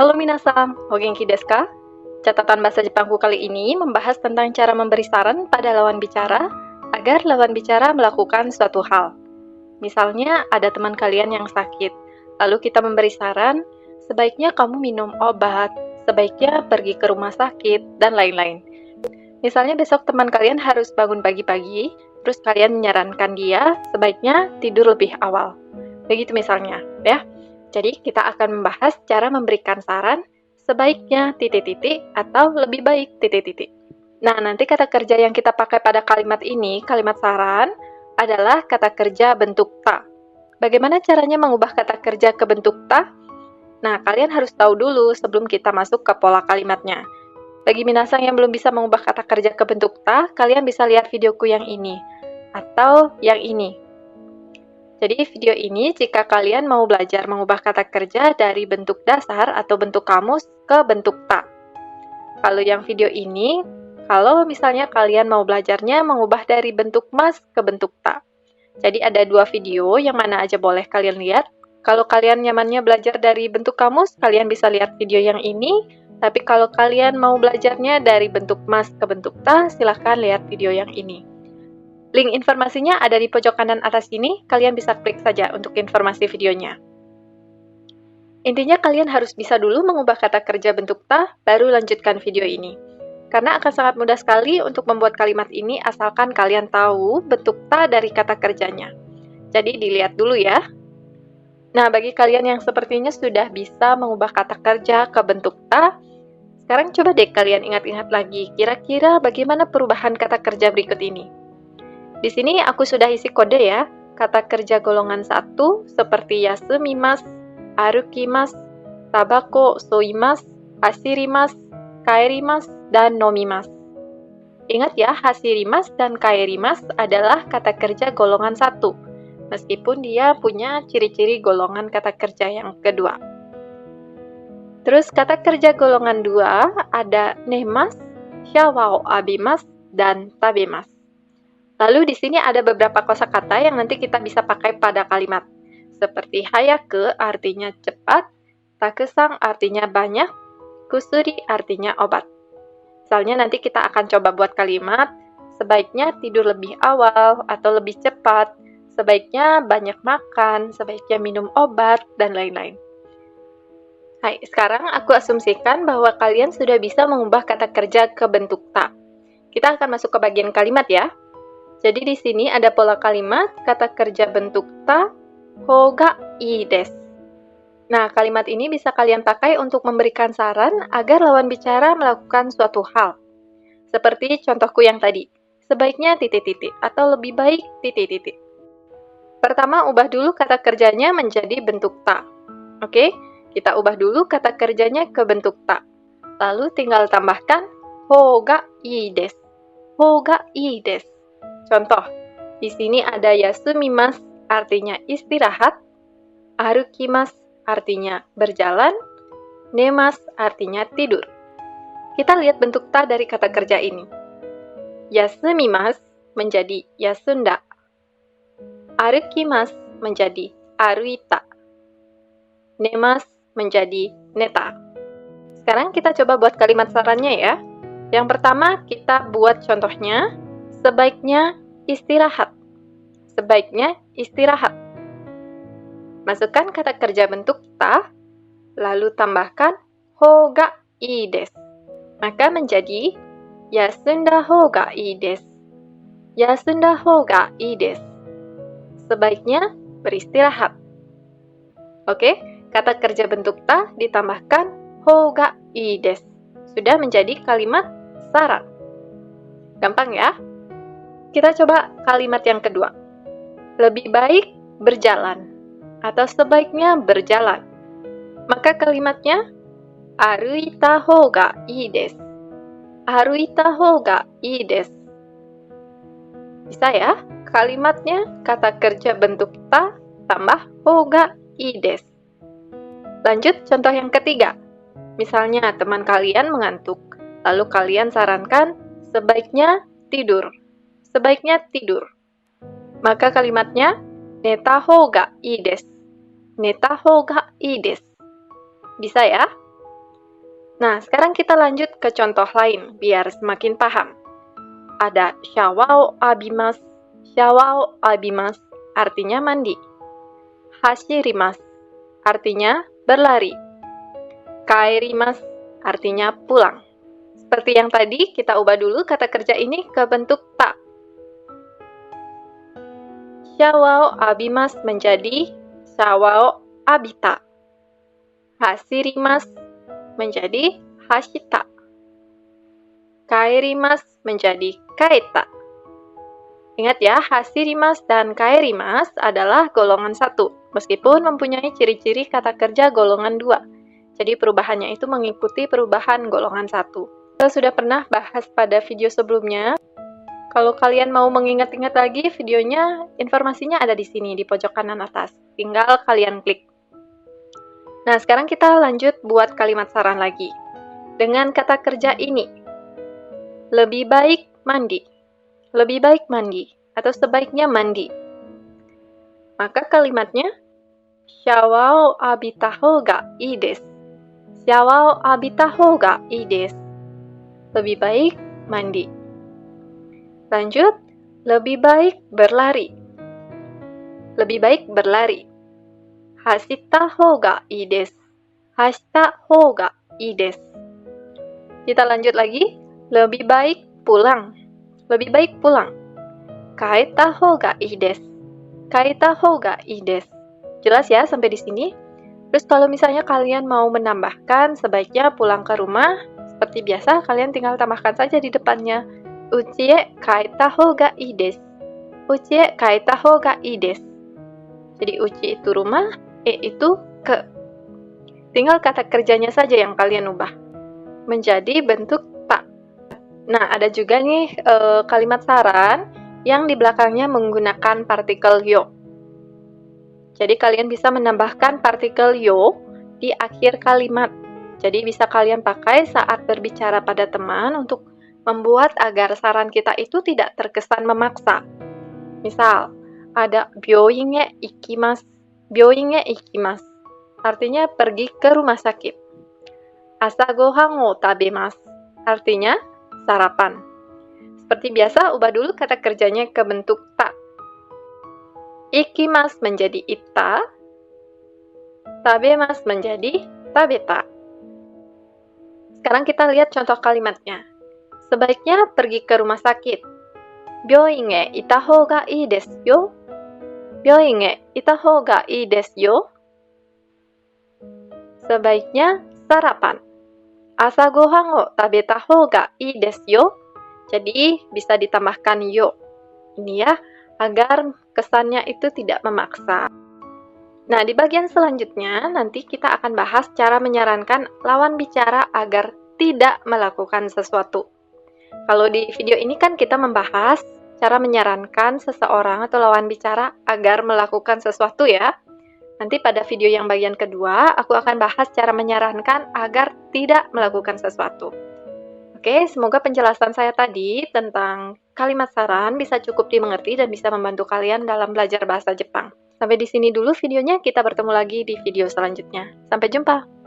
Halo minasan, o genki desu ka? Catatan bahasa Jepangku kali ini membahas tentang cara memberi saran pada lawan bicara agar lawan bicara melakukan suatu hal. Misalnya ada teman kalian yang sakit, lalu kita memberi saran, sebaiknya kamu minum obat, sebaiknya pergi ke rumah sakit, dan lain-lain. Misalnya besok teman kalian harus bangun pagi-pagi, terus kalian menyarankan dia sebaiknya tidur lebih awal. Begitu misalnya, ya. Jadi kita akan membahas cara memberikan saran sebaiknya titik-titik atau lebih baik titik-titik. Nah, nanti kata kerja yang kita pakai pada kalimat ini, kalimat saran, adalah kata kerja bentuk ta. Bagaimana caranya mengubah kata kerja ke bentuk ta? Nah, kalian harus tahu dulu sebelum kita masuk ke pola kalimatnya. Bagi minasan yang belum bisa mengubah kata kerja ke bentuk ta, kalian bisa lihat videoku yang ini, atau yang ini. Jadi video ini jika kalian mau belajar mengubah kata kerja dari bentuk dasar atau bentuk kamus ke bentuk ta. Kalau yang video ini, kalau misalnya kalian mau belajarnya mengubah dari bentuk mas ke bentuk ta. Jadi ada dua video yang mana aja boleh kalian lihat. Kalau kalian nyamannya belajar dari bentuk kamus, kalian bisa lihat video yang ini. Tapi kalau kalian mau belajarnya dari bentuk mas ke bentuk ta, silahkan lihat video yang ini. Link informasinya ada di pojok kanan atas ini, kalian bisa klik saja untuk informasi videonya. Intinya kalian harus bisa dulu mengubah kata kerja bentuk ta, baru lanjutkan video ini. Karena akan sangat mudah sekali untuk membuat kalimat ini asalkan kalian tahu bentuk ta dari kata kerjanya. Jadi dilihat dulu ya. Nah, bagi kalian yang sepertinya sudah bisa mengubah kata kerja ke bentuk ta, sekarang coba deh kalian ingat-ingat lagi, kira-kira bagaimana perubahan kata kerja berikut ini. Di sini aku sudah isi kode ya, kata kerja golongan 1 seperti yasumimasu, arukimasu, tabako soimasu, hashirimasu, kaerimasu, dan nomimasu. Ingat ya, hashirimasu dan kaerimasu adalah kata kerja golongan 1, meskipun dia punya ciri-ciri golongan kata kerja yang kedua. Terus kata kerja golongan 2 ada nemasu, shower o abimasu, dan tabemasu. Lalu di sini ada beberapa kosakata yang nanti kita bisa pakai pada kalimat. Seperti hayaku artinya cepat, takusang artinya banyak, kusuri artinya obat. Misalnya nanti kita akan coba buat kalimat, sebaiknya tidur lebih awal atau lebih cepat, sebaiknya banyak makan, sebaiknya minum obat, dan lain-lain. Hai, sekarang aku asumsikan bahwa kalian sudah bisa mengubah kata kerja ke bentuk ta. Kita akan masuk ke bagian kalimat ya. Jadi di sini ada pola kalimat, kata kerja bentuk ta, hoga ii desu. Nah, kalimat ini bisa kalian pakai untuk memberikan saran agar lawan bicara melakukan suatu hal. Seperti contohku yang tadi, sebaiknya titik-titik atau lebih baik titik-titik. Pertama, ubah dulu kata kerjanya menjadi bentuk ta. Oke? Kita ubah dulu kata kerjanya ke bentuk ta. Lalu tinggal tambahkan hoga ii desu. Hoga ii desu. Contoh, di sini ada yasumimasu artinya istirahat, arukimasu artinya berjalan, nemasu artinya tidur. Kita lihat bentuk ta dari kata kerja ini. Yasumimasu menjadi yasunda. Arukimasu menjadi aruita. Nemasu menjadi neta. Sekarang kita coba buat kalimat sarannya ya. Yang pertama kita buat contohnya, sebaiknya istirahat. Sebaiknya istirahat. Masukkan kata kerja bentuk ta, lalu tambahkan hoga ii desu. Maka menjadi yasunda hoga ii desu. Yasunda hoga ii desu. Sebaiknya beristirahat. Oke, kata kerja bentuk ta ditambahkan hoga ii desu. Sudah menjadi kalimat saran. Gampang ya? Kita coba kalimat yang kedua. Lebih baik berjalan atau sebaiknya berjalan. Maka kalimatnya aruita hoga ii desu. Aruita hoga ii desu. Bisa ya? Kalimatnya kata kerja bentuk ta tambah hoga ii desu. Lanjut contoh yang ketiga. Misalnya teman kalian mengantuk, lalu kalian sarankan sebaiknya tidur. Sebaiknya tidur. Maka kalimatnya neta hoga ii desu. Neta hoga ii desu. Bisa ya? Nah, sekarang kita lanjut ke contoh lain, biar semakin paham. Ada shawao abimas. Shawao abimas artinya mandi. Hashirimas artinya berlari. Kaerimas artinya pulang. Seperti yang tadi, kita ubah dulu kata kerja ini ke bentuk ta. Shawao abimas menjadi shawao abita. Hashirimas menjadi hashita. Kaerimas menjadi kaeta. Ingat ya, hashirimas dan kaerimas adalah golongan 1, meskipun mempunyai ciri-ciri kata kerja golongan 2. Jadi perubahannya itu mengikuti perubahan golongan 1. Kita sudah pernah bahas pada video sebelumnya. Kalau kalian mau mengingat-ingat lagi videonya, informasinya ada di sini di pojok kanan atas. Tinggal kalian klik. Nah, sekarang kita lanjut buat kalimat saran lagi. Dengan kata kerja ini, lebih baik mandi, lebih baik mandi, atau sebaiknya mandi. Maka kalimatnya, shawao abita hou ga ii desu. Shawao abita hou ga ii desu. Lebih baik mandi. Lanjut, lebih baik berlari. Lebih baik berlari. Hashita hou ga ii desu. Hashita hou ga ii desu. Kita lanjut lagi. Lebih baik pulang. Lebih baik pulang. Kaeta hou ga ii desu. Kaeta hou ga ii desu. Jelas ya sampai di sini? Terus kalau misalnya kalian mau menambahkan, sebaiknya pulang ke rumah. Seperti biasa, kalian tinggal tambahkan saja di depannya. Uchi e kaeta hou ga ii desu. Uchi e kaeta hou ga ii desu. Jadi uchi itu rumah, e itu ke. Tinggal kata kerjanya saja yang kalian ubah. Menjadi bentuk ta. Nah, ada juga nih kalimat saran yang di belakangnya menggunakan partikel yo. Jadi kalian bisa menambahkan partikel yo di akhir kalimat. Jadi bisa kalian pakai saat berbicara pada teman untuk membuat agar saran kita itu tidak terkesan memaksa. Misal, ada byoin e ikimasu. Byoin e ikimasu. Artinya pergi ke rumah sakit. Asa gohan o tabemasu. Artinya sarapan. Seperti biasa, ubah dulu kata kerjanya ke bentuk ta. Ikimasu menjadi ita. Tabemasu menjadi tabeta. Sekarang kita lihat contoh kalimatnya. Sebaiknya pergi ke rumah sakit. Byoin e ita hou ga ii desu yo. Byoin e ita hou ga ii desu yo. Sebaiknya sarapan. Asa gohan o tabeta hou ga ii desu yo. Jadi bisa ditambahkan yo. Ini ya, agar kesannya itu tidak memaksa. Nah, di bagian selanjutnya nanti kita akan bahas cara menyarankan lawan bicara agar tidak melakukan sesuatu. Kalau di video ini kan kita membahas cara menyarankan seseorang atau lawan bicara agar melakukan sesuatu ya. Nanti pada video yang bagian kedua, aku akan bahas cara menyarankan agar tidak melakukan sesuatu. Oke, semoga penjelasan saya tadi tentang kalimat saran bisa cukup dimengerti dan bisa membantu kalian dalam belajar bahasa Jepang. Sampai di sini dulu videonya, kita bertemu lagi di video selanjutnya. Sampai jumpa!